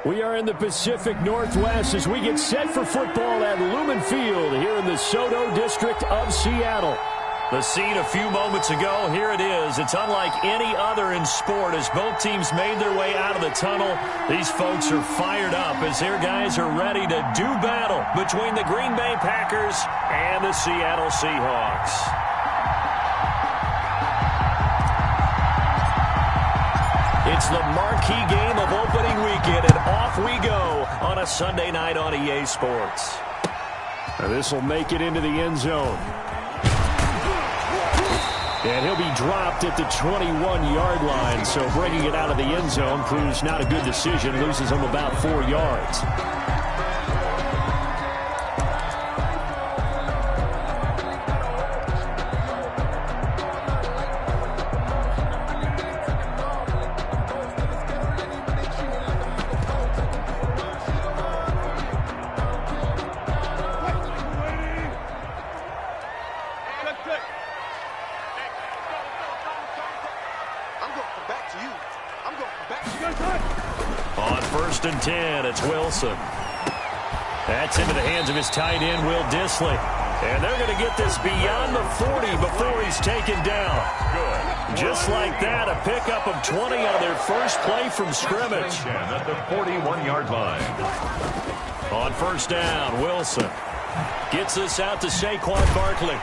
We are in the Pacific Northwest as we get set for football at Lumen Field here in the SoDo district of Seattle. The scene a few moments ago, here it is. It's unlike any other in sport as both teams made their way out of the tunnel. These folks are fired up as their guys are ready to do battle between the Green Bay Packers and the Seattle Seahawks. It's the marquee game of opening weekend, and off we go on a Sunday night on EA Sports. This will make it into the end zone. And he'll be dropped at the 21-yard line, so bringing it out of the end zone proves not a good decision, loses him about 4 yards. On 1st and 10, it's Wilson. That's into the hands of his tight end, Will Dissly. And they're going to get this beyond the 40 before he's taken down. Good. Just like that, a pickup of 20 on their first play from scrimmage. At the 41-yard line. On 1st down, Wilson gets this out to Saquon Barkley.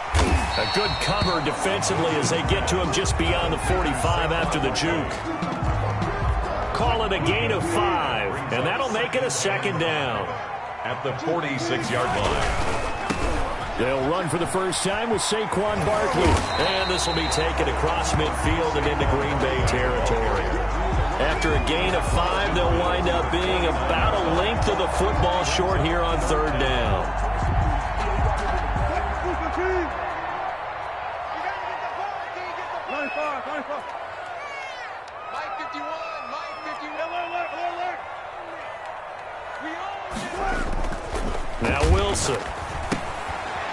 A good cover defensively as they get to him just beyond the 45 after the juke. Call it a gain of 5, and that'll make it a 2nd down. At the 46-yard line. They'll run for the first time with Saquon Barkley. And this will be taken across midfield and into Green Bay territory. After a gain of 5, they'll wind up being about a length of the football short here on 3rd down. Now Wilson.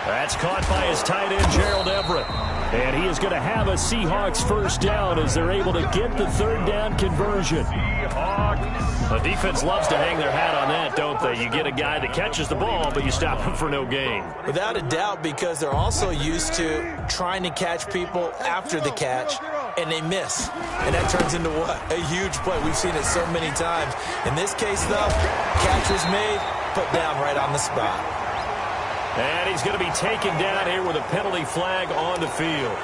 That's caught by his tight end, Gerald Everett. And he is going to have a Seahawks first down as they're able to get the 3rd down conversion. The defense loves to hang their hat on that, don't they? You get a guy that catches the ball, but you stop him for no gain. Without a doubt, because they're also used to trying to catch people after the catch, and they miss. And that turns into what? A huge play. We've seen it so many times. In this case, though, catch was made, put down right on the spot. And he's going to be taken down here with a penalty flag on the field.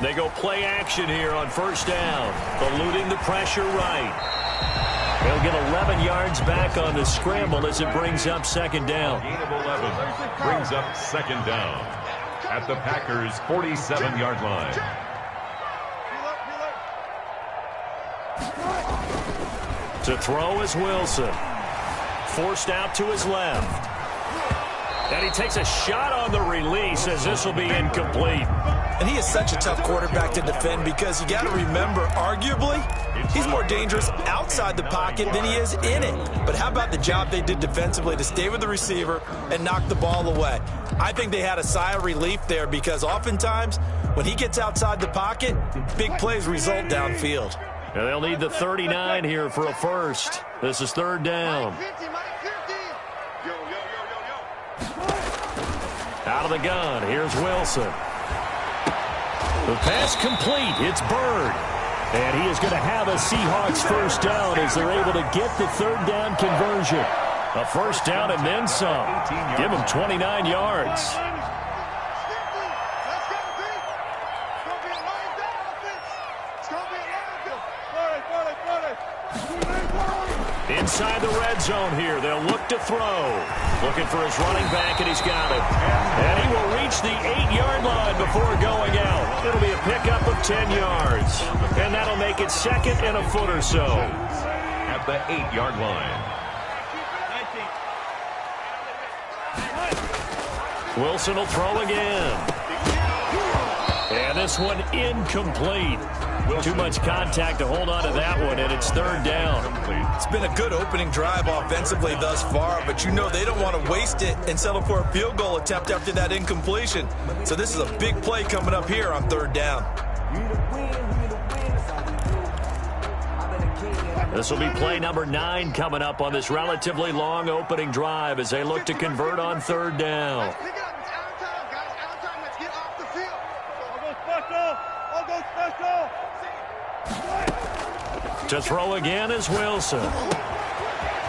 They go play action here on 1st down, eluding the pressure right. They'll get 11 yards back on the scramble as it brings up 2nd down. Gain of 11 brings up 2nd down at the Packers' 47-yard line. To throw is Wilson. Forced out to his left. And he takes a shot on the release as this will be incomplete. And he is such a tough quarterback to defend because you got to remember, arguably, he's more dangerous outside the pocket than he is in it. But how about the job they did defensively to stay with the receiver and knock the ball away? I think they had a sigh of relief there because oftentimes when he gets outside the pocket, big plays result downfield. And they'll need the 39 here for a first. This is 3rd down. Out of the gun, here's Wilson. The pass complete. It's Bird. And he is going to have a Seahawks first down as they're able to get the 3rd down conversion. A first down and then some. Give him 29 yards. Inside the red zone here. They'll look to throw. Looking for his running back, and he's got it. And he will reach the 8-yard line before going out. It'll be a pickup of 10 yards. And that'll make it 2nd and a foot or so. At the 8-yard line. Wilson will throw again. And And this one incomplete. Too much contact to hold on to that one, and it's third down. It's been a good opening drive offensively thus far, but you know they don't want to waste it and settle for a field goal attempt after that incompletion. So this is a big play coming up here on third down. This will be play number 9 coming up on this relatively long opening drive as they look to convert on third down. To throw again is Wilson.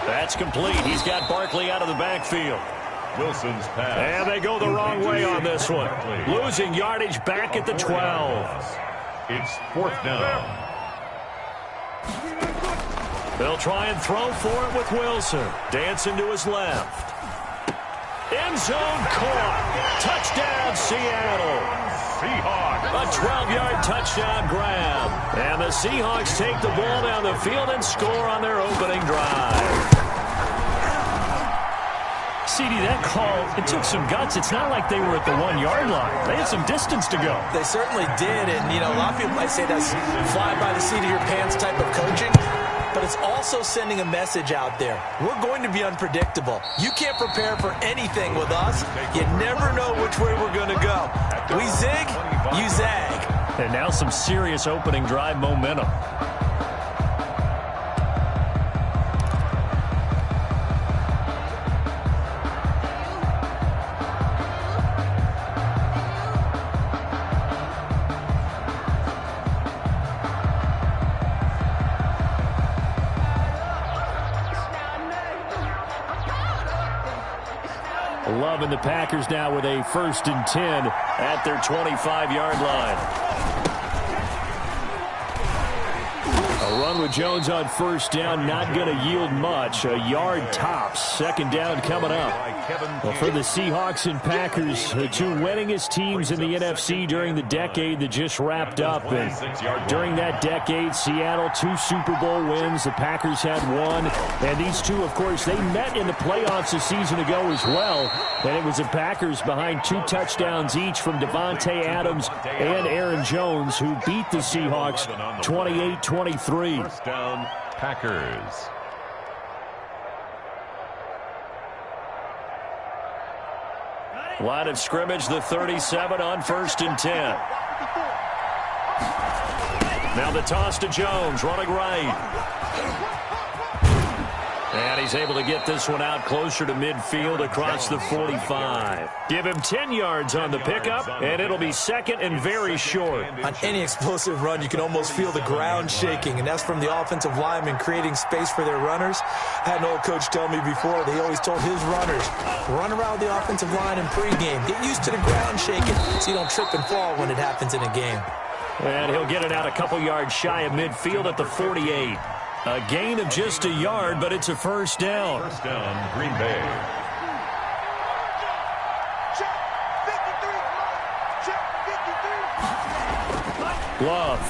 That's complete. He's got Barkley out of the backfield. Wilson's pass. And they go the wrong way on this one. Losing yardage back at the 12. It's fourth down. They'll try and throw for it with Wilson. Dancing to his left. End zone caught. Touchdown, Seattle. Seahawks. A 12-yard touchdown grab. And the Seahawks take the ball down the field and score on their opening drive. CD, that call, it took some guts. It's not like they were at the 1-yard line. They had some distance to go. They certainly did, and, you know, a lot of people might say that's fly by the seat of your pants type of coaching, but it's also sending a message out there. We're going to be unpredictable. You can't prepare for anything with us. You never know which way we're going to go. We zig, you zag. And now some serious opening drive momentum. Loving the Packers now with a 1st and 10 at their 25-yard line. A run with Jones on first down, not going to yield much. A yard tops. Second down coming up. Well, for the Seahawks and Packers, the two winningest teams in the NFC during the decade that just wrapped up. And during that decade, Seattle 2 Super Bowl wins. The Packers had 1. And these two, of course, they met in the playoffs a season ago as well. And it was the Packers behind 2 touchdowns each from Devontae Adams and Aaron Jones who beat the Seahawks 28-23. First down, Packers. Line of scrimmage, the 37 on 1st and 10. Now the toss to Jones, running right. And he's able to get this one out closer to midfield across the 45. Give him 10 yards on the pickup, and it'll be second and very short. On any explosive run, you can almost feel the ground shaking, and that's from the offensive linemen creating space for their runners. I had an old coach tell me before, they always told his runners, run around the offensive line in pregame. Get used to the ground shaking so you don't trip and fall when it happens in a game. And he'll get it out a couple yards shy of midfield at the 48. A gain of just a yard, but it's a first down. First down, Green Bay. Love.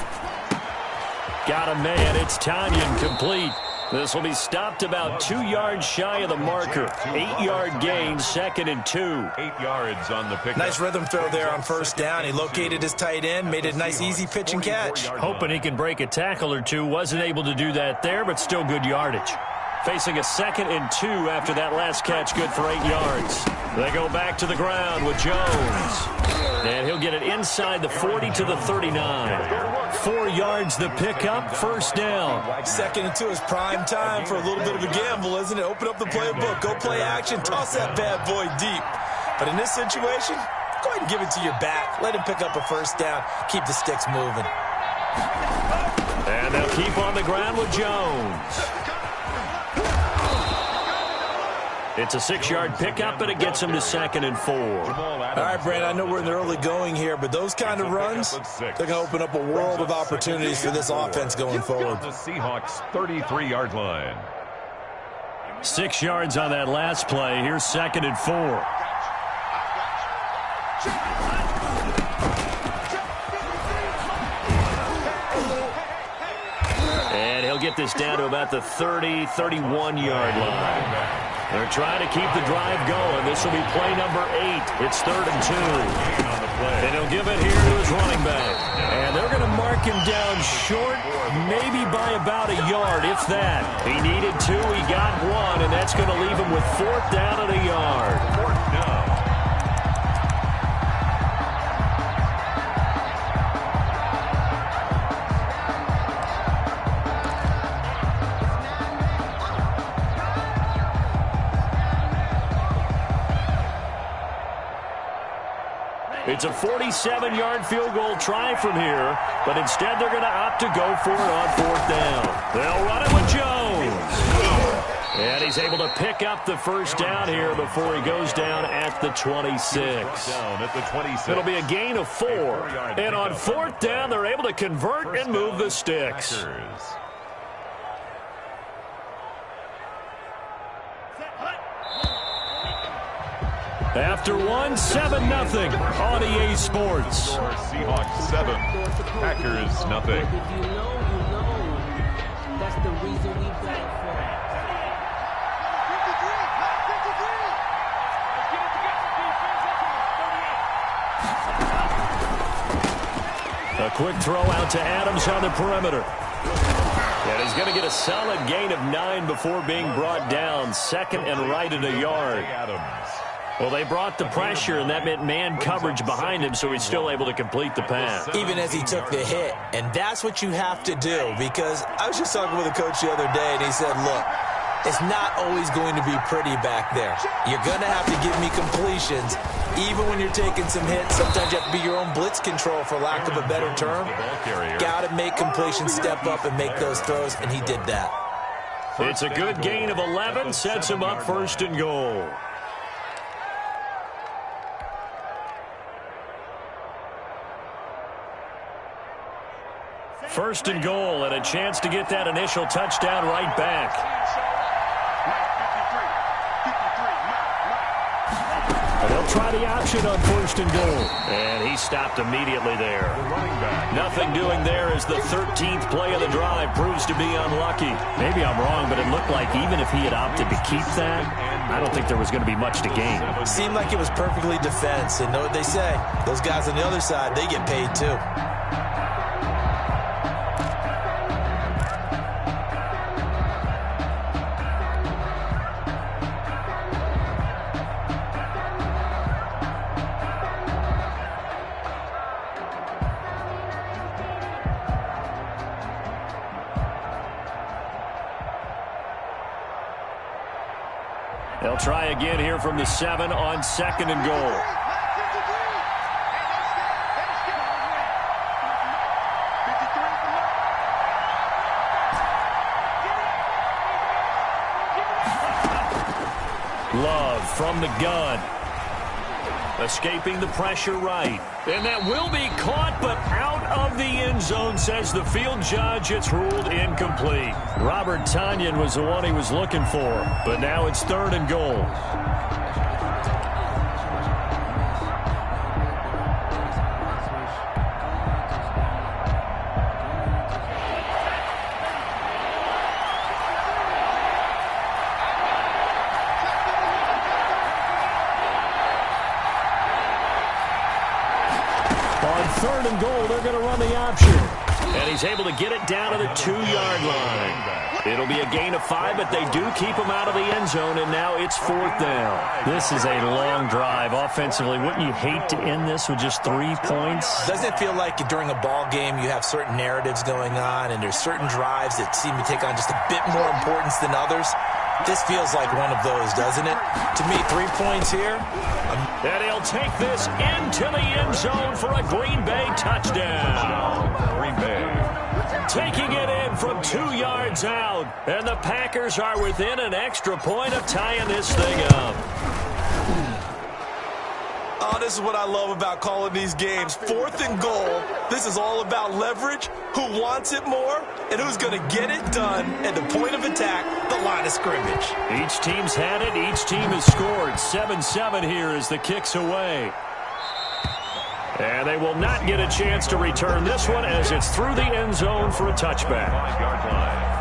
Got a man. It's Tanyan complete. This will be stopped about 2 yards shy of the marker. 8-yard gain, 2nd and 2. 8 yards on the pickup. Nice rhythm throw there on first down. He located his tight end, made a nice easy pitch and catch. Hoping he can break a tackle or two. Wasn't able to do that there, but still good yardage. Facing a 2nd and 2 after that last catch, good for 8 yards. They go back to the ground with Jones. And he'll get it inside the 40 to the 39. 4 yards the pickup, first down. 2nd and 2 is prime time for a little bit of a gamble, isn't it? Open up the playbook, go play action, toss that bad boy deep. But in this situation, go ahead and give it to your back. Let him pick up a first down. Keep the sticks moving. And they'll keep on the ground with Jones. It's a 6-yard pickup, and it gets him to 2nd and 4. All right, Brandon, I know we're in the early going here, but those kind of runs, they're going to open up a world of opportunities for this offense going forward. The Seahawks 33-yard line. 6 yards on that last play. Here's 2nd and 4. And he'll get this down to about the 30, 31-yard line. They're trying to keep the drive going. This will be play number 8. It's 3rd and 2. And he'll give it here to his running back. And they're going to mark him down short, maybe by about a yard, if that. He needed 2, he got 1, and that's going to leave him with 4th down and a yard. 4th down. It's a 47-yard field goal try from here, but instead they're going to opt to go for it on 4th down. They'll run it with Jones. And he's able to pick up the 1st down here before he goes down at the 26. Down at the 26. It'll be a gain of 4. And on 4th down, they're able to convert and move the sticks. After 1, 7-0 on EA Sports. Seahawks 7, Packers nothing. If you know, you know. That's the reason we play for it. A quick throw out to Adams on the perimeter. And he's going to get a solid gain of 9 before being brought down. 2nd and right at a yard. Well, they brought the pressure, and that meant man coverage behind him, so he's still able to complete the pass. Even as he took the hit, and that's what you have to do, because I was just talking with a coach the other day, and he said, look, it's not always going to be pretty back there. You're going to have to give me completions, even when you're taking some hits. Sometimes you have to be your own blitz control, for lack of a better term. Got to make completions, step up, and make those throws, and he did that. It's a good gain of 11, sets him up 1st and goal. First and goal, and a chance to get that initial touchdown right back. And they'll try the option on 1st and goal. And he stopped immediately there. Nothing doing there as the 13th play of the drive proves to be unlucky. Maybe I'm wrong, but it looked like even if he had opted to keep that, I don't think there was going to be much to gain. Seemed like it was perfectly defense, and know what they say. Those guys on the other side, they get paid too. They'll try again here from the 7 on 2nd and goal. Love from the gun. Escaping the pressure right. And that will be caught, but out of the end zone, says the field judge. It's ruled incomplete. Robert Tonyan was the one he was looking for, but now it's 3rd and goal. On 3rd and goal, they're going to run the option. And he's able to get it down to the 2-yard line. It'll be a gain of 5, but they do keep him out of the end zone, and now it's 4th down. This is a long drive offensively. Wouldn't you hate to end this with just 3 points? Doesn't it feel like during a ball game you have certain narratives going on, and there's certain drives that seem to take on just a bit more importance than others? This feels like one of those, doesn't it? To me, 3 points here. And he'll take this into the end zone for a Green Bay touchdown. Green Bay. Taking it in from 2 yards out. And the Packers are within an extra point of tying this thing up. Oh, this is what I love about calling these games. 4th and goal. This is all about leverage, who wants it more, and who's going to get it done at the point of attack, the line of scrimmage. Each team's had it. Each team has scored. 7-7 here as the kick's away. And they will not get a chance to return this one as it's through the end zone for a touchback. 5-yard line.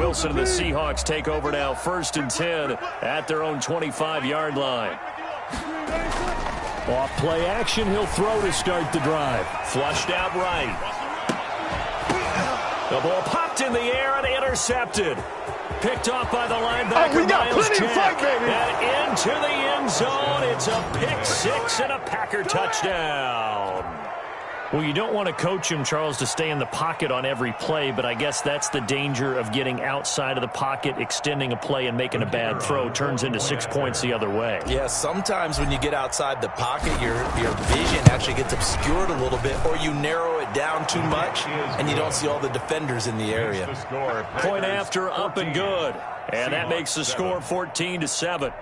Wilson and the Seahawks take over now, 1st and 10 at their own 25-yard line. Off play action, he'll throw to start the drive. Flushed out right. The ball popped in the air and intercepted. Picked off by the linebacker, Miles Jack. And into the end zone. It's a pick six and a Packer touchdown. Well, you don't want to coach him, Charles, to stay in the pocket on every play, but I guess that's the danger of getting outside of the pocket, extending a play, and making a bad throw. Turns into 6 points the other way. Yeah, sometimes when you get outside the pocket, your vision actually gets obscured a little bit, or you narrow it down too much, and you don't see all the defenders in the area. Point after, up and good. And that makes the score 14-7.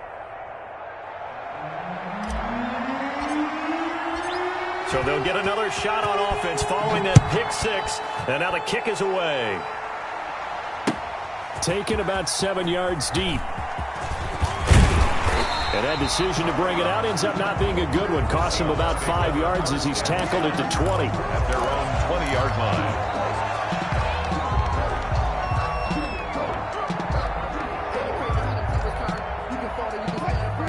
So they'll get another shot on offense following that pick six. And now the kick is away. Taken about 7 yards deep. And that decision to bring it out ends up not being a good one. Costs him about 5 yards as he's tackled at the 20. At their own 20-yard line.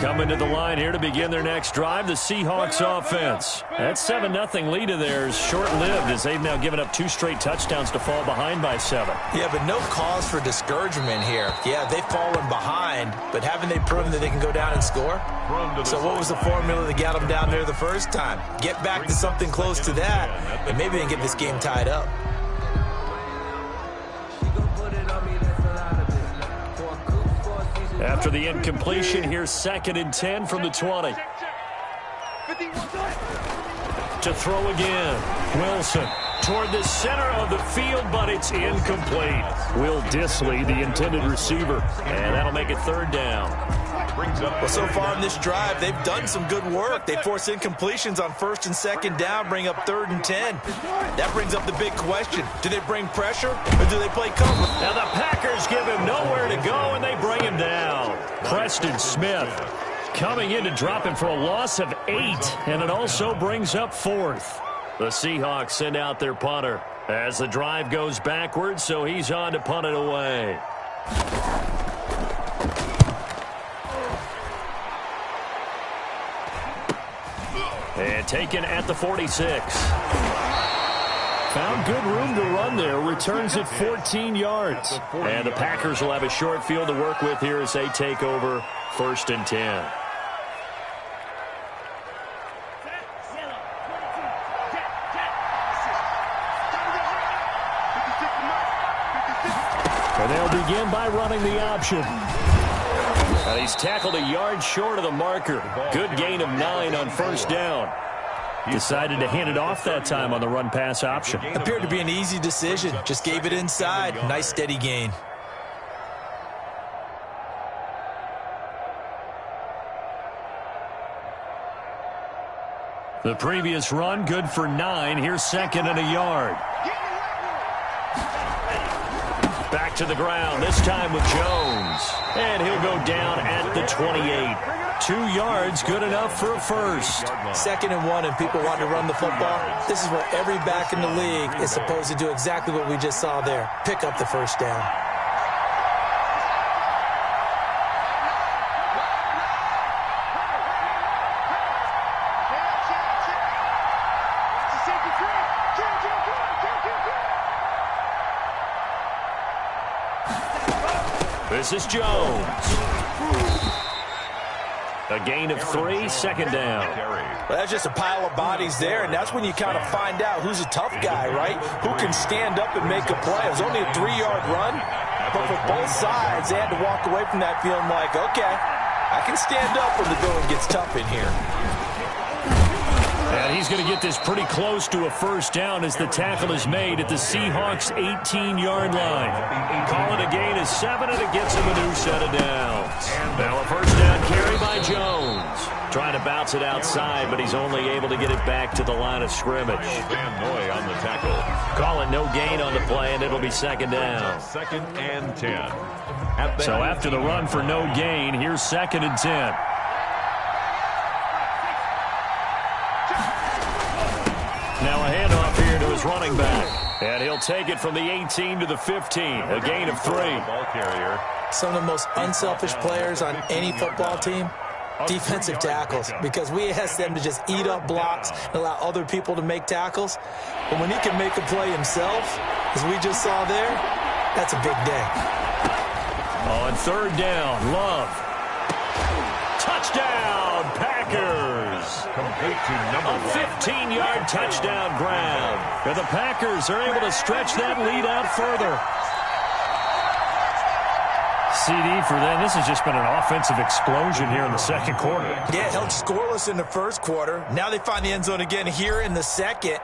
Coming to the line here to begin their next drive, the Seahawks offense. That 7-0 lead of theirs short-lived as they've now given up 2 straight touchdowns to fall behind by 7. Yeah, but no cause for discouragement here. Yeah, they've fallen behind, but haven't they proven that they can go down and score? So what was the formula that got them down there the first time? Get back to something close to that, and maybe they can get this game tied up. After the incompletion, here's 2nd and 10 from the 20. To throw again. Wilson toward the center of the field, but it's incomplete. Will Dissly, the intended receiver. And that'll make it 3rd down. Well, so far in this drive, they've done some good work. They force incompletions on 1st and 2nd down, bring up 3rd and 10. That brings up the big question. Do they bring pressure or do they play cover? Now the Packers give him nowhere to go, and they bring him down. Preston Smith coming in to drop him for a loss of 8, and it also brings up 4th. The Seahawks send out their punter as the drive goes backwards, so he's on to punt it away. And taken at the 46. Found good room to run there. Returns at 14 yards. And the Packers will have a short field to work with here as they take over 1st and 10. And they'll begin by running the option. And he's tackled a yard short of the marker. Good gain of 9 on 1st down. Decided to hand it off that time on the run-pass option. Appeared to be an easy decision. Just gave it inside. Nice steady gain. The previous run, good for 9. Here's 2nd and a yard. Back to the ground, this time with Jones. And he'll go down at the 28. 2 yards, good enough for a first. 2nd and 1, and people want to run the football. This is where every back in the league is supposed to do exactly what we just saw there. Pick up the 1st down. This is Jones. A gain of 3, 2nd down. Well, that's just a pile of bodies there, and that's when you kind of find out who's a tough guy, right? Who can stand up and make a play. It was only a 3-yard run, but for both sides, they had to walk away from that feeling like, okay, I can stand up when the going gets tough in here. And he's going to get this pretty close to a 1st down as the tackle is made at the Seahawks' 18-yard line. Call it a gain of 7, and it gets him a new set of downs. Now a 1st down carry by Jones. Trying to bounce it outside, but he's only able to get it back to the line of scrimmage. Van Noy on the tackle. Call it no gain on the play, and it'll be 2nd down. 2nd and 10. So after the run for no gain, here's 2nd and 10. Now a handoff here to his running back. And he'll take it from the 18 to the 15, a gain of 3. Ball carrier. Some of the most unselfish players on any football team, defensive tackles, because we ask them to just eat up blocks and allow other people to make tackles. But when he can make a play himself, as we just saw there, that's a big day. On 3rd down, Love. Touchdown, Packers! Complete to number 1. 15-yard touchdown grab. And the Packers are able to stretch that lead out further. CD for them. This has just been an offensive explosion here in the second quarter. Yeah, held scoreless in the first quarter. Now they find the end zone again here in the second.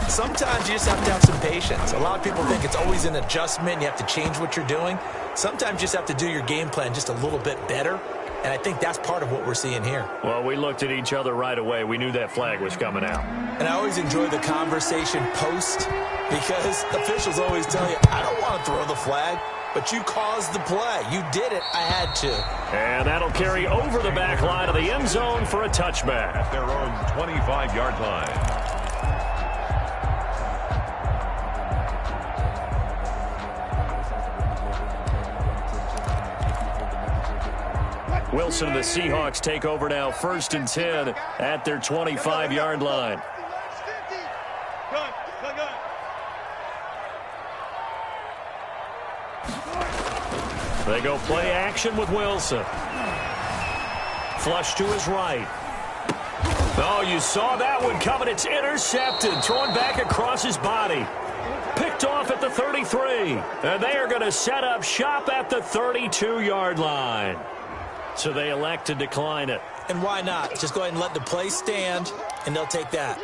Sometimes you just have to have some patience. A lot of people think it's always an adjustment. You have to change what you're doing. Sometimes you just have to do your game plan just a little bit better. And I think that's part of what we're seeing here. Well, we looked at each other right away. We knew that flag was coming out. And I always enjoy the conversation post because officials always tell you, I don't want to throw the flag, but you caused the play. You did it. I had to. And that'll carry over the back line of the end zone for a touchback. At their own 25-yard line. Wilson and the Seahawks take over now, 1st and 10 at their 25-yard line. They go play action with Wilson. Flush to his right. Oh, you saw that one coming. It's intercepted. Thrown back across his body. Picked off at the 33. And they are going to set up shop at the 32-yard line. So they elect to decline it. And why not? Just go ahead and let the play stand, and they'll take that.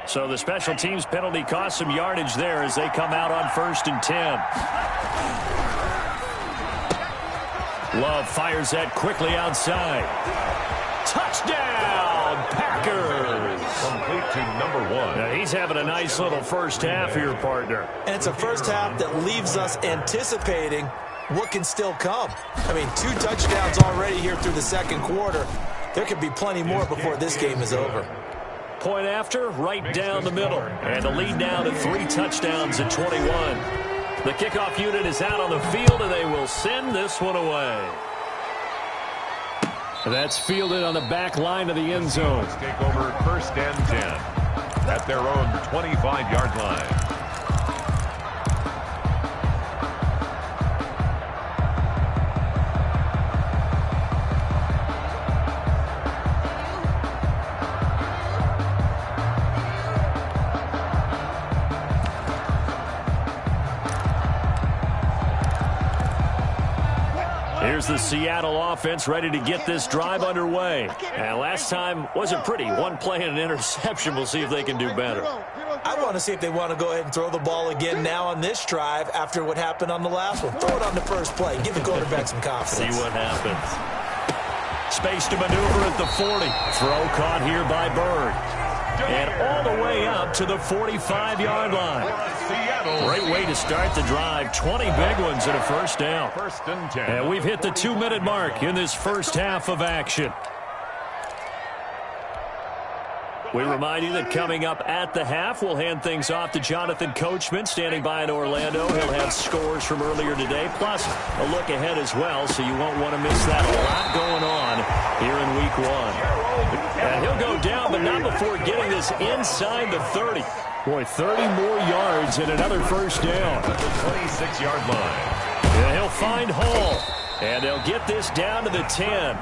So the special teams penalty cost some yardage there as they come out on 1st and 10. Love fires that quickly outside. Touchdown, Packers! Complete to number 1. Now he's having a nice little first half here, partner. And it's a first half that leaves us anticipating what can still come. I mean, 2 touchdowns already here through the second quarter. There could be plenty more before this game is over. Point after, right down the middle. And the lead now to 3 touchdowns at 21. The kickoff unit is out on the field, and they will send this one away. That's fielded on the back line of the end zone. Let's take over 1st and 10 at their own 25-yard line. Here's the Seattle offense ready to get this drive underway. And last time wasn't pretty. 1 play and an interception. We'll see if they can do better. I want to see if they want to go ahead and throw the ball again now on this drive after what happened on the last one. Throw it on the first play. Give the quarterback some confidence. See what happens. Space to maneuver at the 40. Throw caught here by Bird. And all the way up to the 45-yard line. Great way to start the drive. 20 big ones and a first down. 1st and 10. And we've hit the 2-minute mark in this first half of action. We remind you that coming up at the half, we'll hand things off to Jonathan Coachman, standing by in Orlando. He'll have scores from earlier today, plus a look ahead as well, so you won't want to miss that. A lot going on here in Week 1. And he'll go down, but not before getting this inside the 30. Boy, 30 more yards and another first down. At the 26-yard line. And he'll find Hall. And they'll get this down to the 10.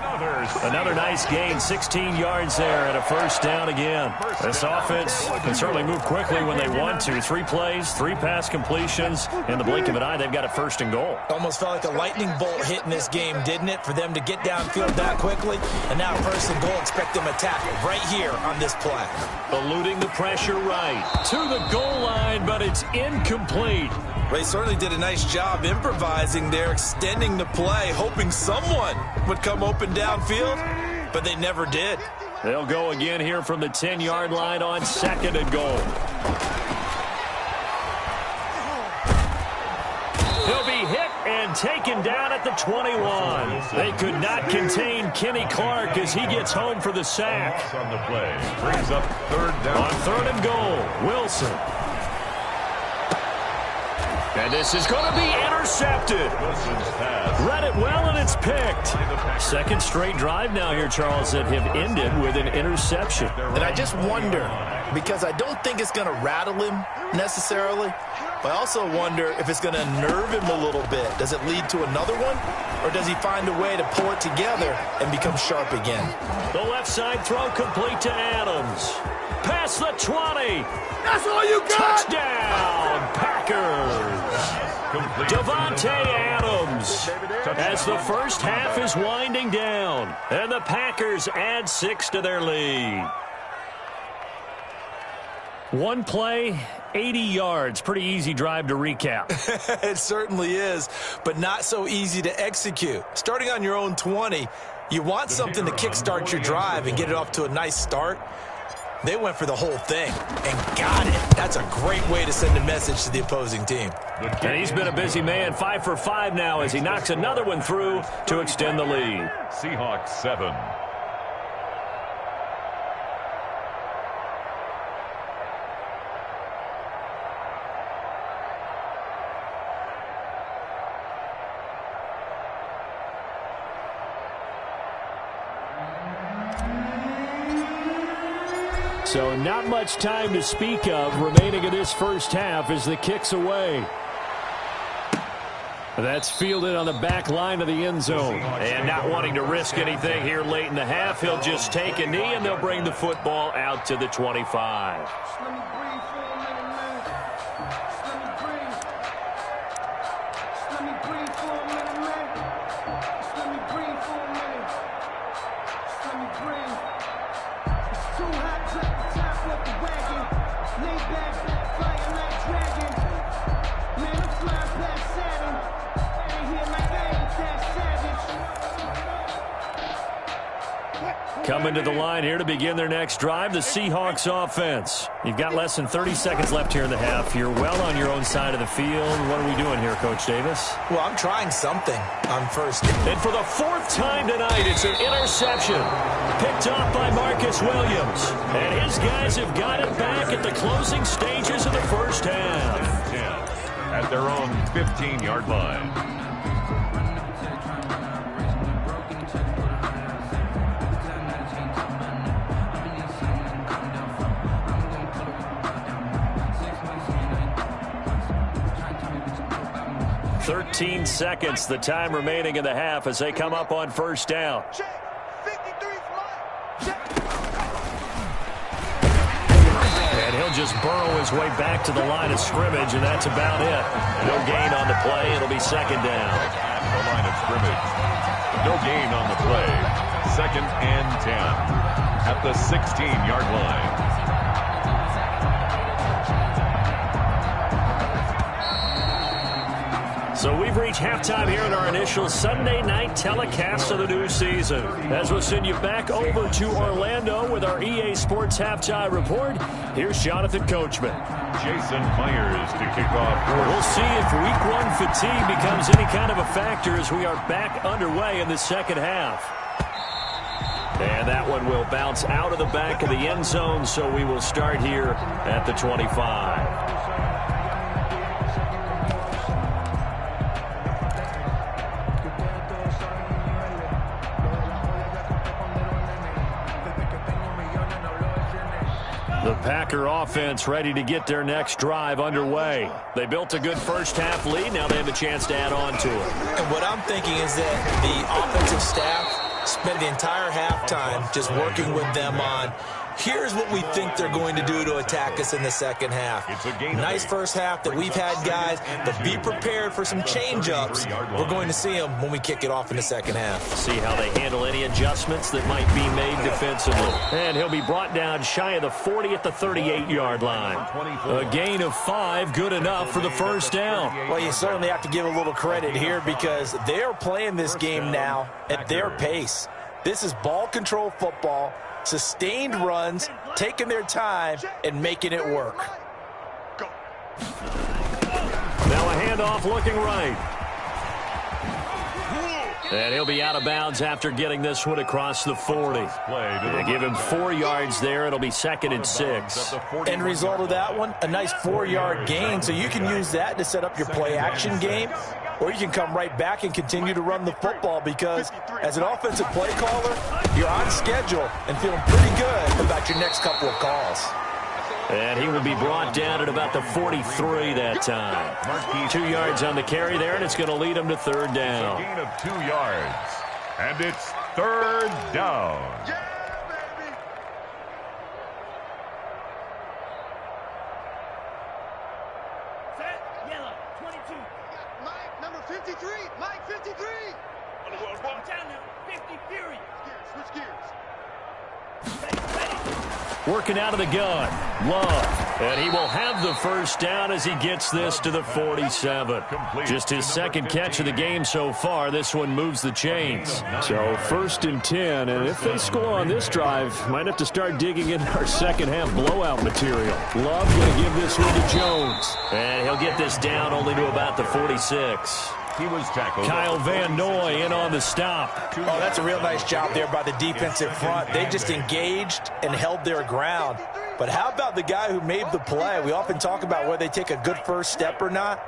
Another nice gain, 16 yards there, and a first down again. This offense can certainly move quickly when they want to. 3 plays, 3 pass completions. In the blink of an eye, they've got a 1st and goal. Almost felt like a lightning bolt hit in this game, didn't it? For them to get downfield that quickly. And now 1st and goal, expect them to tackle right here on this play. Eluding the pressure right to the goal line, but it's incomplete. They certainly did a nice job improvising there, extending the play, hoping someone would come open downfield, but they never did. They'll go again here from the 10-yard line on 2nd and goal. He'll be hit taken down at the 21. They could not contain Kenny Clark as he gets home for the sack. On the play. Brings up third down. On 3rd and goal, Wilson. And this is going to be intercepted. Wilson's pass. Read it well, and it's picked. Second straight drive now here, Charles, that have ended with an interception. And I just wonder, because I don't think it's going to rattle him necessarily, but I also wonder if it's going to nerve him a little bit. Does it lead to another one, or does he find a way to pull it together and become sharp again? The left side throw complete to Adams. Past the 20. That's all you got! Touchdown, Packers. Devontae Adams as the first half is winding down, and the Packers add 6 to their lead. One play, 80 yards. Pretty easy drive to recap. It certainly is, but not so easy to execute. Starting on your own 20, you want something to kickstart your drive and get it off to a nice start. They went for the whole thing and got it. That's a great way to send a message to the opposing team. And he's been a busy man, 5 for 5 now as he knocks another one through to extend the lead. Seahawks 7. So not much time to speak of remaining in this first half as the kick's away. That's fielded on the back line of the end zone. And not wanting to risk anything here late in the half, he'll just take a knee and they'll bring the football out to the 25. Coming to the line here to begin their next drive, the Seahawks offense. You've got less than 30 seconds left here in the half. You're well on your own side of the field. What are we doing here, Coach Davis? Well, I'm trying something on first. And for the 4th time tonight, it's an interception. Picked off by Marcus Williams. And his guys have got it back at the closing stages of the first half. 10 at their own 15-yard line. Thirteen seconds, the time remaining in the half as they come up on first down. And he'll just burrow his way back to the line of scrimmage, and that's about it. No gain on the play. It'll be second down. The line of scrimmage. No gain on the play. 2nd and 10 at the 16-yard line. So we've reached halftime here in our initial Sunday night telecast of the new season. As we'll send you back over to Orlando with our EA Sports Halftime Report, here's Jonathan Coachman. Jason Myers to kick off. We'll see if week 1 fatigue becomes any kind of a factor as we are back underway in the second half. And that one will bounce out of the back of the end zone, so we will start here at the 25. The Packer offense ready to get their next drive underway. They built a good first half lead. Now they have a chance to add on to it. And what I'm thinking is that the offensive staff spent the entire halftime just working with them on, here's what we think they're going to do to attack us in the second half. Nice first half that we've had, guys, but be prepared for some change-ups. We're going to see them when we kick it off in the second half. See how they handle any adjustments that might be made defensively. And he'll be brought down shy of the 40 at the 38-yard line. A gain of 5, good enough for the first down. Well, you certainly have to give a little credit here because they're playing this game now at their pace. This is ball control football. Sustained runs, taking their time, and making it work. Now a handoff looking right. And he'll be out of bounds after getting this one across the 40. They give him 4 yards there. It'll be 2nd and 6. End result of that one, a nice 4-yard gain. So you can use that to set up your play-action game, or you can come right back and continue to run the football because as an offensive play caller, you're on schedule and feeling pretty good about your next couple of calls. And he will be brought down at about the 43 that time. 2 yards on the carry there, and it's going to lead him to 3rd down. A gain of 2 yards, and it's 3rd down. Set, yellow, 22. Mike, number 53. Mike, 53. Watch out now, 50 Fury. Switch gears. Working out of the gun, Love, and he will have the 1st down as he gets this to the 47. Just his 2nd catch of the game so far. This one moves the chains. So 1st and 10, and if they score on this drive, might have to start digging in our second-half blowout material. Love going to give this one to Jones. And he'll get this down only to about the 46. He was tackled. Kyle Van Noy in on the stop. Oh, that's a real nice job there by the defensive front. They just engaged and held their ground. But how about the guy who made the play? We often talk about whether they take a good first step or not.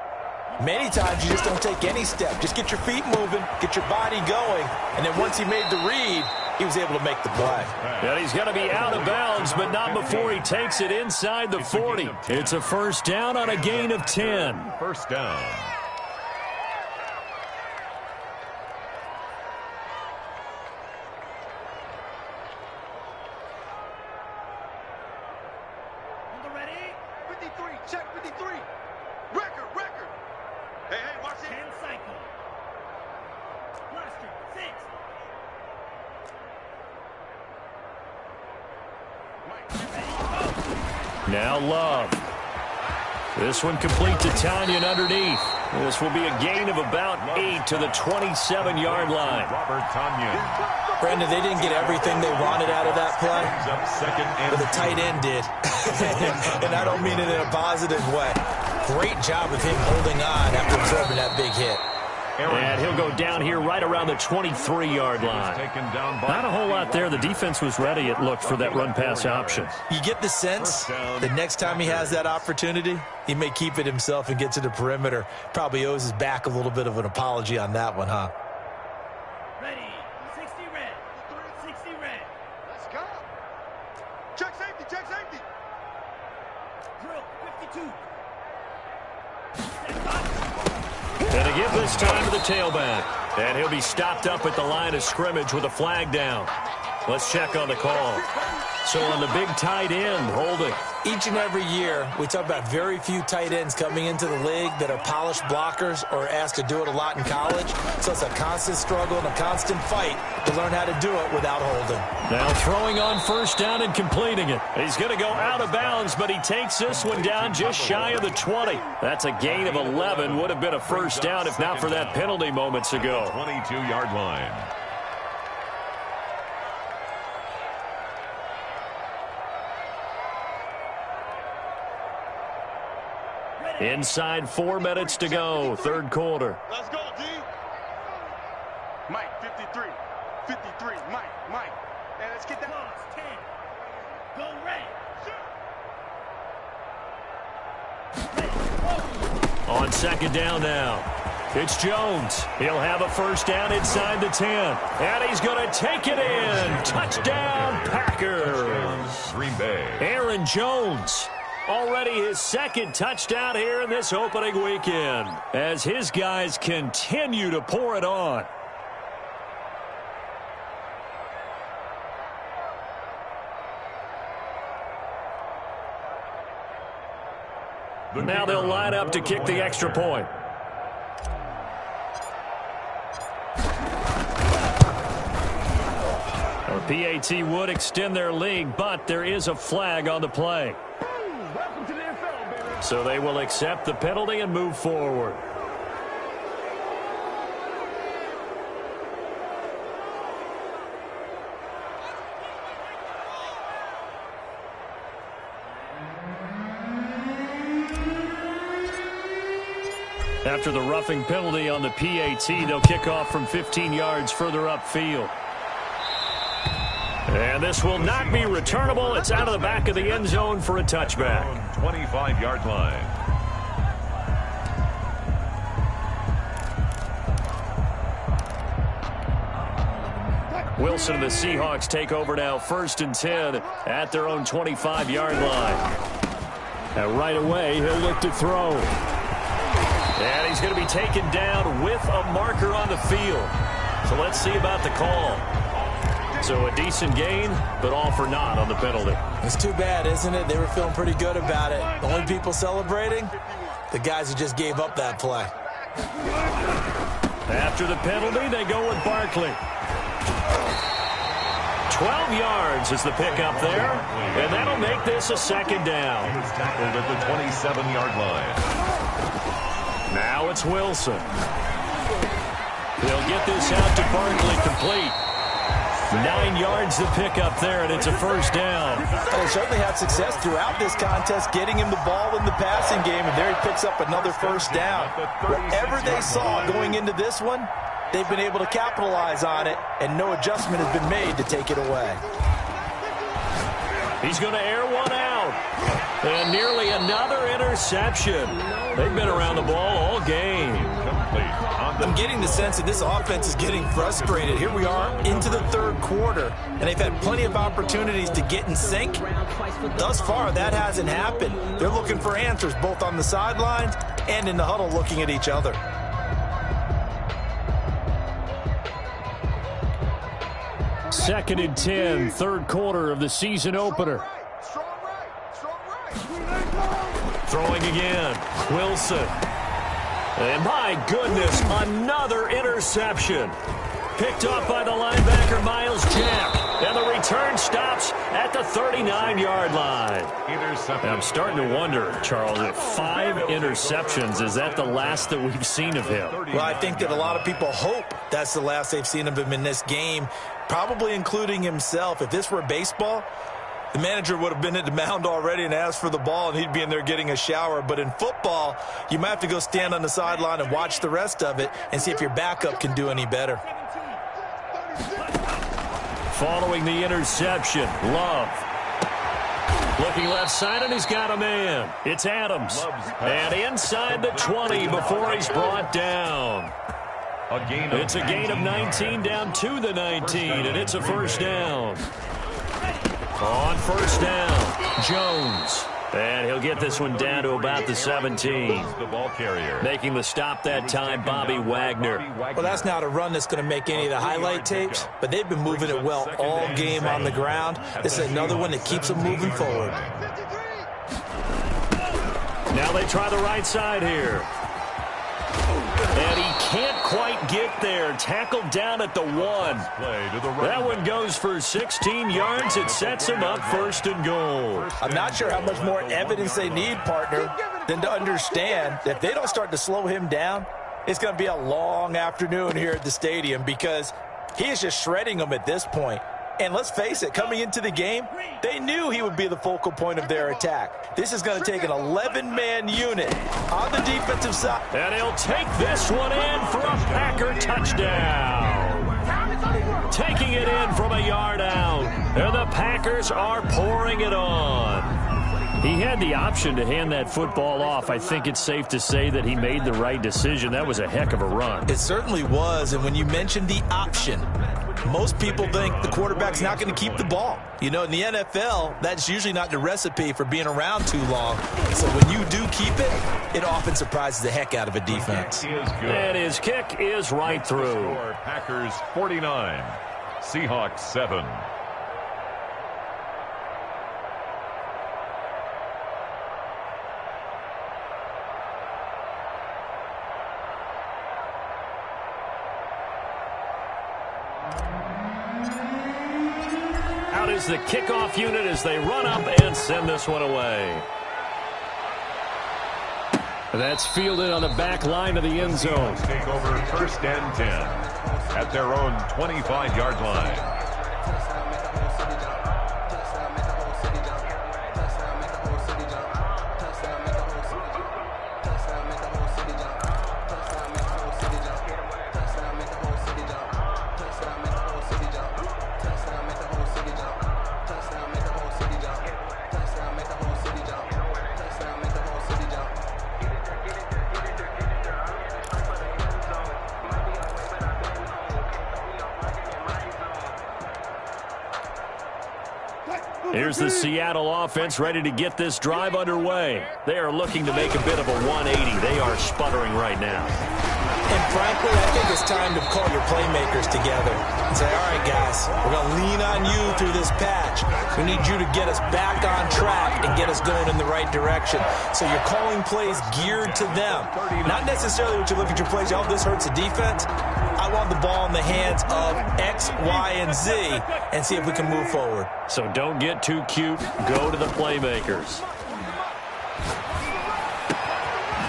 Many times you just don't take any step. Just get your feet moving, get your body going, and then once he made the read, he was able to make the play. And he's going to be out of bounds, but not before he takes it inside the 40. It's a 1st down on a gain of 10. 1st down. Now Love. This one complete to Tanyan underneath. This will be a gain of about 8 to the 27-yard line. Robert Tanyan. Brandon, they didn't get everything they wanted out of that play, Up 2nd and but the tight end did. And I don't mean it in a positive way. Great job of him holding on after absorbing that big hit. And he'll go down here right around the 23-yard line. Not a whole lot there. The defense was ready, it looked, for that run-pass option. You get the sense the next time he has that opportunity, he may keep it himself and get to the perimeter. Probably owes his back a little bit of an apology on that one, huh? Ready, 60 red, 60 red. Let's go. Check safety, check safety. Drill, 52. And to give this time to the tailback. And he'll be stopped up at the line of scrimmage with a flag down. Let's check on the call. So on the big tight end, holding. Each and every year, we talk about very few tight ends coming into the league that are polished blockers or asked to do it a lot in college. So it's a constant struggle and a constant fight to learn how to do it without holding. Now throwing on 1st down and completing it. He's going to go out of bounds, but he takes this one down just shy of the 20. That's a gain of 11. Would have been a 1st down if not for that penalty moments ago. 22-yard line. Inside 4 minutes to go, 3rd quarter. Let's go, D. Mike, 53. 53. Mike. Hey, let's get that. Plus 10. Go red. On 2nd down now. It's Jones. He'll have a 1st down inside the 10. And he's going to take it in. Touchdown, Packers. Green Bay. Aaron Jones. Already his 2nd touchdown here in this opening weekend as his guys continue to pour it on. Now they'll line up to kick the extra point. Our PAT would extend their lead, but there is a flag on the play. So they will accept the penalty and move forward. After the roughing penalty on the PAT, they'll kick off from 15 yards further upfield. And this will not be returnable. It's out of the back of the end zone for a touchback. 25-yard line. Wilson and the Seahawks take over now, 1st and 10 at their own 25-yard line. And right away, he'll look to throw. And he's going to be taken down with a marker on the field. So let's see about the call. So a decent gain, but all for naught on the penalty. It's too bad, isn't it? They were feeling pretty good about it. The only people celebrating, the guys who just gave up that play. After the penalty, they go with Barkley. 12 yards is the pickup there, and that'll make this a 2nd down. He was tackled at the 27-yard line. Now it's Wilson. They'll get this out to Barkley complete. 9 yards the pickup there, and it's a 1st down. They certainly had success throughout this contest, getting him the ball in the passing game, and there he picks up another 1st down. Whatever they saw going into this one, they've been able to capitalize on it, and no adjustment has been made to take it away. He's going to air one out. And nearly another interception. They've been around the ball all game. I'm getting the sense that this offense is getting frustrated. Here we are into the 3rd quarter, and they've had plenty of opportunities to get in sync. Thus far, that hasn't happened. They're looking for answers both on the sidelines and in the huddle looking at each other. Second and 10, 3rd quarter of the season opener. Throwing again, Wilson. And my goodness, another interception. Picked off by the linebacker, Miles Jack. And the return stops at the 39-yard line. And I'm starting to wonder, Charles, if 5 interceptions, is that the last that we've seen of him? Well, I think that a lot of people hope that's the last they've seen of him in this game, probably including himself. If this were baseball, the manager would have been at the mound already and asked for the ball, and he'd be in there getting a shower. But in football, you might have to go stand on the sideline and watch the rest of it and see if your backup can do any better. Following the interception, Love. Looking left side, and he's got a man. It's Adams. And inside the 20 before he's brought down. It's a gain of 19 down to the 19, and it's a 1st down. On 1st down, Jones. And he'll get this one down to about the 17. The ball carrier. Making the stop that time, Bobby Wagner. Well, that's not a run that's going to make any of the highlight tapes, but they've been moving it well all game on the ground. This is another one that keeps them moving forward. Now they try the right side here. And he can't quite get there. Tackled down at the 1. That one goes for 16 yards. It sets him up 1st and goal. I'm not sure how much more evidence they need, partner, than to understand that if they don't start to slow him down, it's going to be a long afternoon here at the stadium because he is just shredding them at this point. And let's face it, coming into the game, they knew he would be the focal point of their attack. This is going to take an 11-man unit on the defensive side. And he'll take this one in for a Packer touchdown. Taking it in from a yard out. And the Packers are pouring it on. He had the option to hand that football off. I think it's safe to say that he made the right decision. That was a heck of a run. It certainly was. And when you mentioned the option, most people think the quarterback's not going to keep the ball. You know, in the NFL, that's usually not the recipe for being around too long. So when you do keep it, it often surprises the heck out of a defense. And his kick is right through. Packers 49, Seahawks 7. Out is the kickoff unit as they run up and send this one away. That's fielded on the back line of the end zone. Take over 1st and 10 at their own 25-yard line. Here's the Seattle offense ready to get this drive underway. They are looking to make a bit of a 180. They are sputtering right now. And frankly, I think it's time to call your playmakers together and say, all right, guys, we're going to lean on you through this patch. We need you to get us back on track and get us going in the right direction. So you're calling plays geared to them. Not necessarily what you look at your plays, oh, this hurts the defense. I want the ball in the hands of X, Y, and Z and see if we can move forward. So don't get too cute. Go to the playmakers.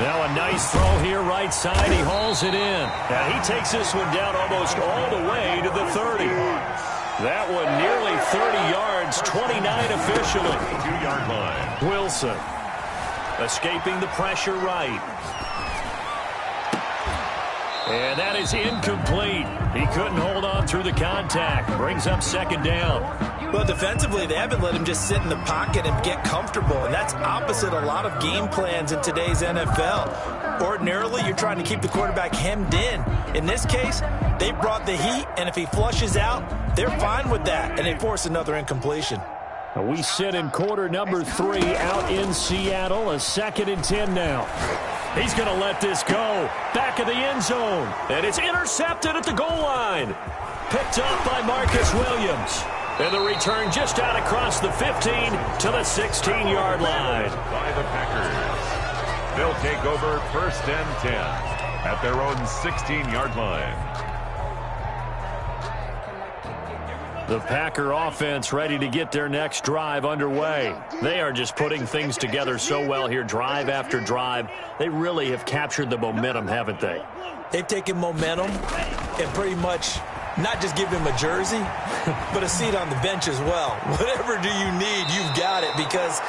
Now a nice throw here right side. He hauls it in. Now he takes this one down almost all the way to the 30. That one nearly 30 yards, 29 officially. 2-yard line. Wilson escaping the pressure right. And that is incomplete. He couldn't hold on through the contact. Brings up second down. Well, defensively, they haven't let him just sit in the pocket and get comfortable, and that's opposite a lot of game plans in today's NFL. Ordinarily, you're trying to keep the quarterback hemmed in. In this case, they brought the heat, and if he flushes out, they're fine with that, and they force another incompletion. We sit in quarter number 3 out in Seattle. A 2nd and 10 now. He's going to let this go. Back of the end zone. And it's intercepted at the goal line. Picked up by Marcus Williams. And the return just out across the 15 to the 16-yard line. By the Packers. They'll take over 1st and 10 at their own 16-yard line. The Packer offense ready to get their next drive underway. They are just putting things together so well here, drive after drive. They really have captured the momentum, haven't they? They've taken momentum and pretty much not just give him a jersey, but a seat on the bench as well. Whatever do you need, you've got it, because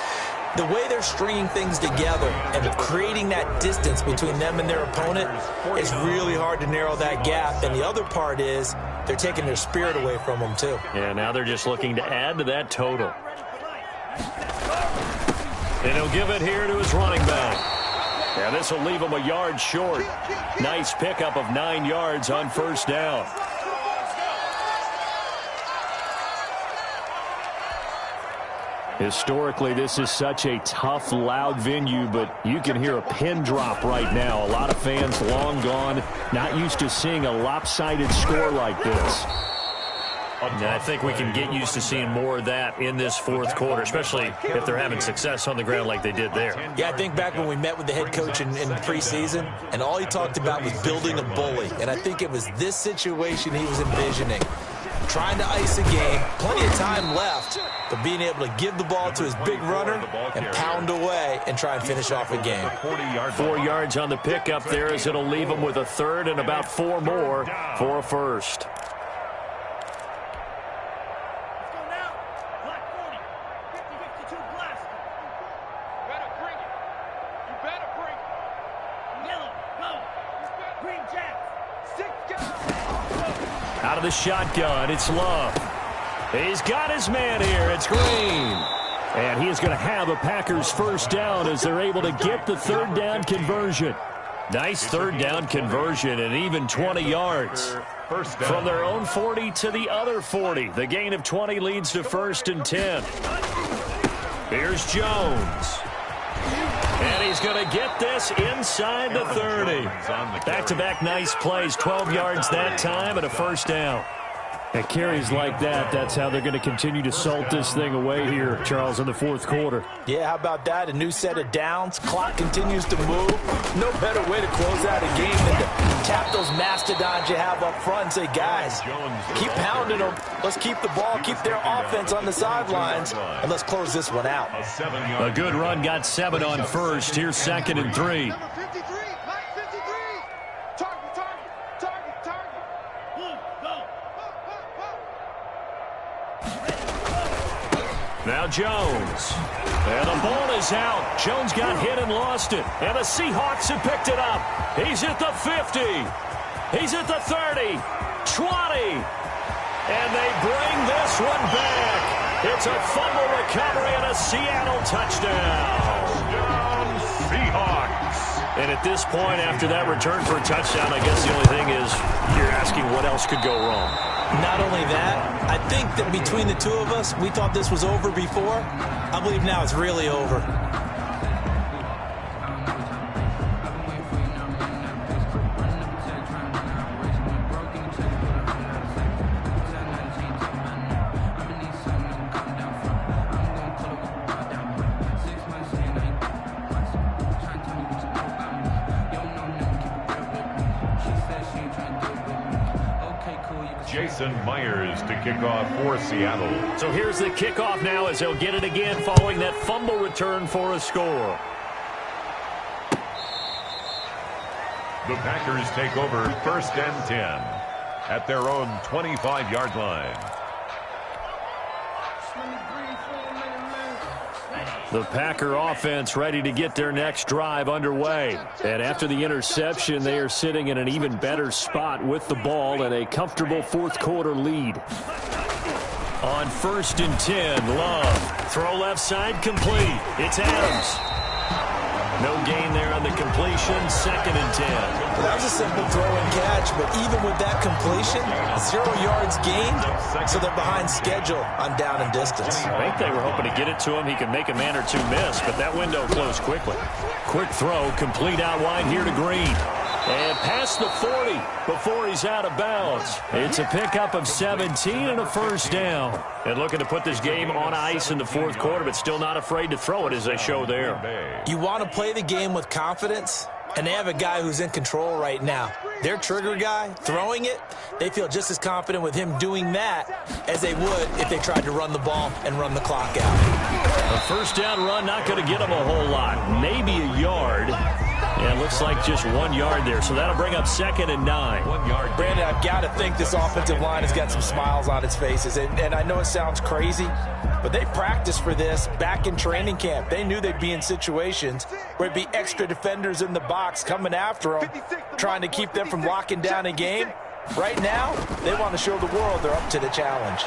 the way they're stringing things together and creating that distance between them and their opponent is really hard to narrow that gap. And the other part is they're taking their spirit away from them, too. Yeah, now they're just looking to add to that total. And he'll give it here to his running back. Yeah, this will leave him a yard short. Nice pickup of 9 yards on 1st down. Historically, this is such a tough, loud venue, but you can hear a pin drop right now. A lot of fans long gone, not used to seeing a lopsided score like this. And I think we can get used to seeing more of that in this 4th quarter, especially if they're having success on the ground like they did there. Yeah, I think back when we met with the head coach in preseason, and all he talked about was building a bully. And I think it was this situation he was envisioning. Trying to ice a game, plenty of time left, but being able to give the ball to his big runner and pound away and try and finish off a game. 4 yards on the pickup there, as it'll leave him with a 3rd and about 4 more for a 1st. Out of the shotgun, it's Love. He's got his man here. It's Green. And he is going to have a Packers 1st down as they're able to get the 3rd down conversion. Nice 3rd down conversion and even 20 yards. From their own 40 to the other 40. The gain of 20 leads to 1st and 10. Here's Jones. And he's going to get this inside the 30. Back-to-back nice plays, 12 yards that time and a 1st down. At carries like that, that's how they're going to continue to salt this thing away here, Charles, in the 4th quarter. Yeah, how about that? A new set of downs. Clock continues to move. No better way to close out a game than to tap those mastodons you have up front and say, guys, keep pounding them. Let's keep the ball, keep their offense on the sidelines, and let's close this one out. A good run, got 7 on 1st. Here's 2nd and 3. Now Jones. And the ball is out. Jones got hit and lost it. And the Seahawks have picked it up. He's at the 50. He's at the 30. 20. And they bring this one back. It's a fumble recovery and a Seattle touchdown. Seahawks. And at this point, after that return for a touchdown, I guess the only thing is you're asking what else could go wrong. Not only that, I think that between the two of us, we thought this was over before. I believe now it's really over. Jason Myers to kick off for Seattle. So here's the kickoff now as they'll get it again following that fumble return for a score. The Packers take over 1st and 10 at their own 25-yard line. The Packer offense ready to get their next drive underway. And after the interception, they are sitting in an even better spot with the ball and a comfortable fourth-quarter lead. On 1st and 10, Love. Throw left side complete. It's Adams. No gain there on the completion. 2nd and 10. That was a simple throw and catch, but even with that completion, 0 yards gained, so they're behind schedule on down and distance. I think they were hoping to get it to him. He could make a man or two miss, but that window closed quickly. Quick throw, complete out wide here to Green. And past the 40 before he's out of bounds. It's a pickup of 17 and a first down. And looking to put this game on ice in the fourth quarter, but still not afraid to throw it as they show there. You want to play the game with confidence, and they have a guy who's in control right now. Their trigger guy, throwing it, they feel just as confident with him doing that as they would if they tried to run the ball and run the clock out. A first down run, not going to get him a whole lot. Maybe a yard. Yeah, it looks like just 1 yard there, so that'll bring up 2nd and 9. 1 yard. Brandon, I've got to think this offensive line has got some smiles on its faces, and I know it sounds crazy, but they practiced for this back in training camp. They knew they'd be in situations where it'd be extra defenders in the box coming after them, trying to keep them from locking down a game. Right now, they want to show the world they're up to the challenge.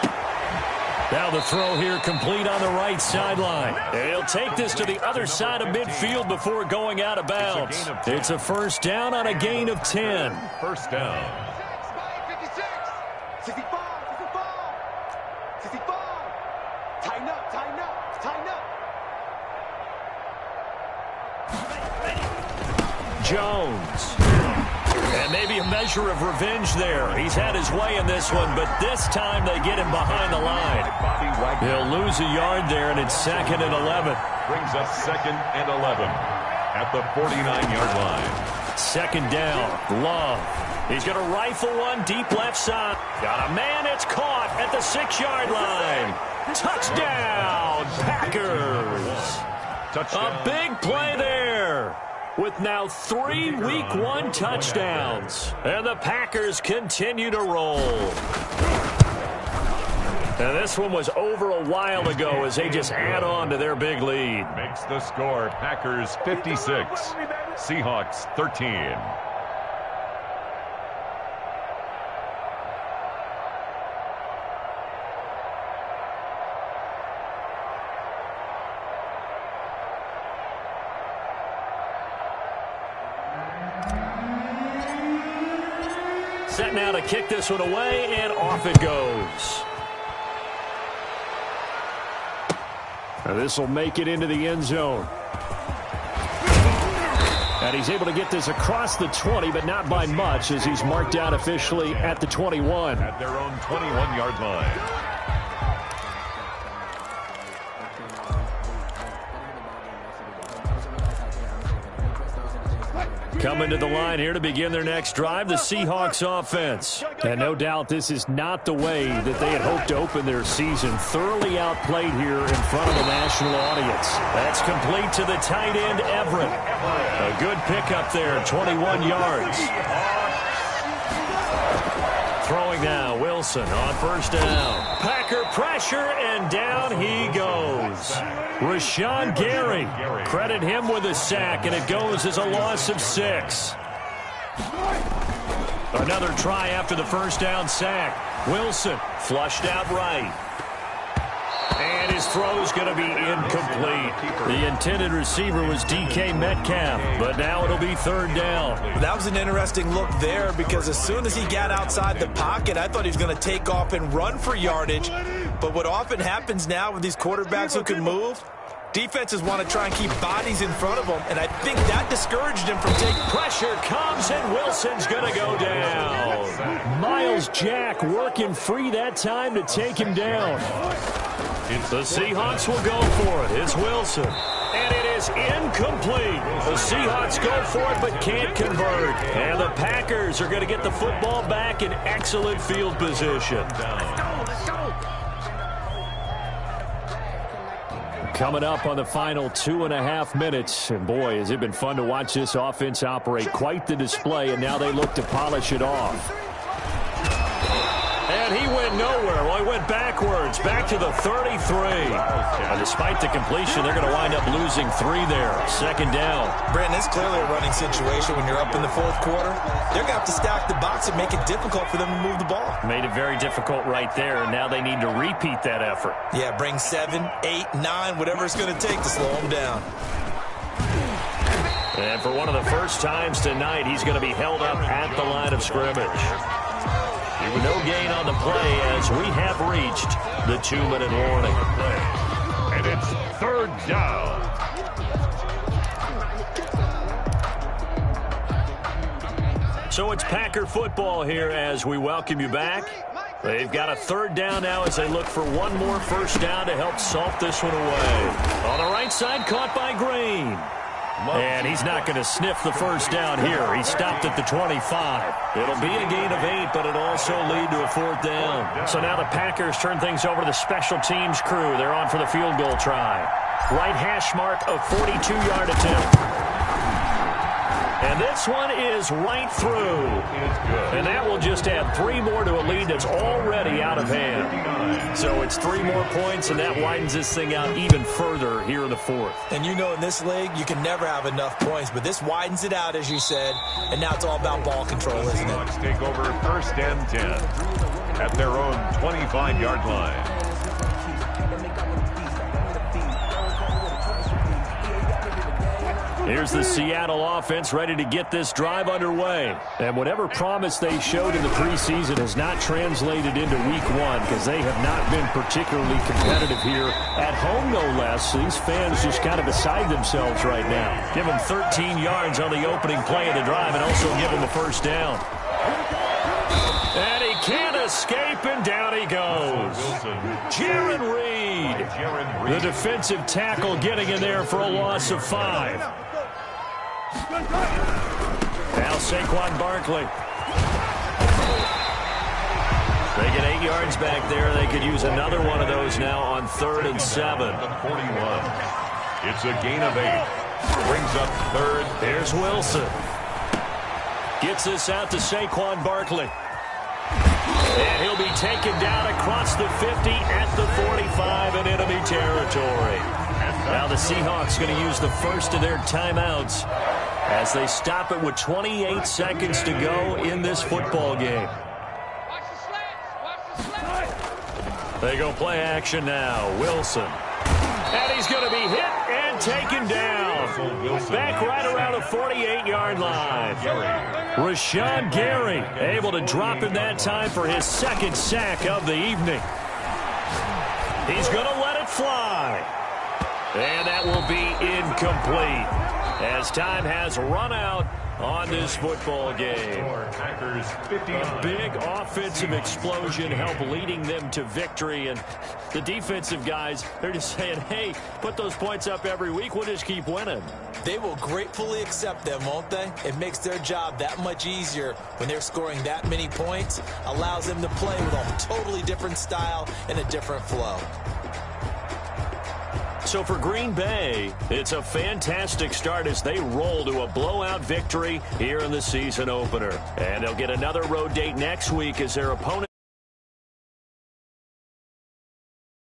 Now the throw here complete on the right sideline. And he'll take this to the other side of midfield before going out of bounds. It's a first down on a gain of 10. First down. 56, 65, 65. Tighten up, tighten up, tighten up. Jones. And maybe a measure of revenge there. He's had his way in this one, but this time they get him behind the line. He'll lose a yard there, and it's 2nd and 11. Brings up 2nd and 11 at the 49-yard line. 2nd down, Love. He's going to rifle one deep left side. Got a man, it's caught at the 6-yard line. Touchdown, Packers. Touchdown. A big play there, with now 3 Week 1 touchdowns. And the Packers continue to roll. And this one was over a while ago as they just add on to their big lead. Makes the score Packers 56, Seahawks 13. Set now to kick this one away, and off it goes. Now this will make it into the end zone. And he's able to get this across the 20, but not by much, as he's marked out officially at the 21. At their own 21-yard line. Coming to the line here to begin their next drive, the Seahawks offense. And no doubt this is not the way that they had hoped to open their season. Thoroughly outplayed here in front of a national audience. That's complete to the tight end, Everett. A good pickup there, 21 yards. Throwing now, Wilson on first down. Packer pressure, and down he goes. Rashawn Gary, credit him with a sack, and it goes as a loss of 6. Another try after the first down sack. Wilson flushed out right. And His throw's going to be incomplete. The intended receiver was DK Metcalf, but now it'll be third down. That was an interesting look there because as soon as he got outside the pocket, I thought he was going to take off and run for yardage. But what often happens now with these quarterbacks who can move, defenses want to try and keep bodies in front of them, and I think that discouraged him from taking. Pressure comes, and Wilson's going to go down. Miles Jack working free that time to take him down. The Seahawks will go for it. It's Wilson. And it is incomplete. The Seahawks go for it but can't convert. And the Packers are going to get the football back in excellent field position. Coming up on the final 2.5 minutes. And boy, has it been fun to watch this offense operate. Quite the display, and now they look to polish it off. And he went nowhere. Well, he went backwards, back to the 33. And despite the completion, they're going to wind up losing 3 there. Second down. Brandon, it's clearly a running situation when you're up in the fourth quarter. They're going to have to stack the box and make it difficult for them to move the ball. Made it very difficult right there, and now they need to repeat that effort. Yeah, bring 7, 8, 9, whatever it's going to take to slow them down. And for one of the first times tonight, he's going to be held up at the line of scrimmage. No gain on the play as we have reached the 2-minute warning. And it's third down. So it's Packer football here as we welcome you back. They've got a third down now as they look for one more first down to help salt this one away. On the right side, caught by Green. And he's not going to sniff the first down here. He stopped at the 25. It'll be a gain of 8, but it'll also lead to a fourth down. So now the Packers turn things over to the special teams crew. They're on for the field goal try. Right hash mark, a 42-yard attempt. And this one is right through. And that will just add 3 more to a lead that's already out of hand. So it's 3 more points, and that widens this thing out even further here in the fourth. And you know in this league, you can never have enough points, but this widens it out, as you said, and now it's all about ball control, isn't it? Seahawks take over first and 10 at their own 25-yard line. Here's the Seattle offense ready to get this drive underway. And whatever promise they showed in the preseason has not translated into week 1 because they have not been particularly competitive here at home, no less. These fans just kind of beside themselves right now. Give them 13 yards on the opening play of the drive and also give them a first down. And he can't escape, and down he goes. Jaron Reed, the defensive tackle, getting in there for a loss of 5. Now Saquon Barkley. They get 8 yards back there. They could use another one of those now on 3rd and 7. 41. It's a gain of 8. Brings up 3rd. Here's Wilson. Gets this out to Saquon Barkley. And he'll be taken down across the 50 at the 45 in enemy territory. Now the Seahawks going to use the first of their timeouts as they stop it with 28 seconds to go in this football game. They go play action now. Wilson. And he's going to be hit and taken down. Back right around the 48-yard line. Rashawn Gary able to drop him that time for his 2nd sack of the evening. He's going to let it fly. And that will be incomplete as time has run out on this football game. A big offensive explosion helped leading them to victory, and the defensive guys, they're just saying, hey, put those points up every week, we'll just keep winning. They will gratefully accept them, won't they? It makes their job that much easier when they're scoring that many points, allows them to play with a totally different style and a different flow. So for Green Bay, it's a fantastic start as they roll to a blowout victory here in the season opener. And they'll get another road date next week as their opponent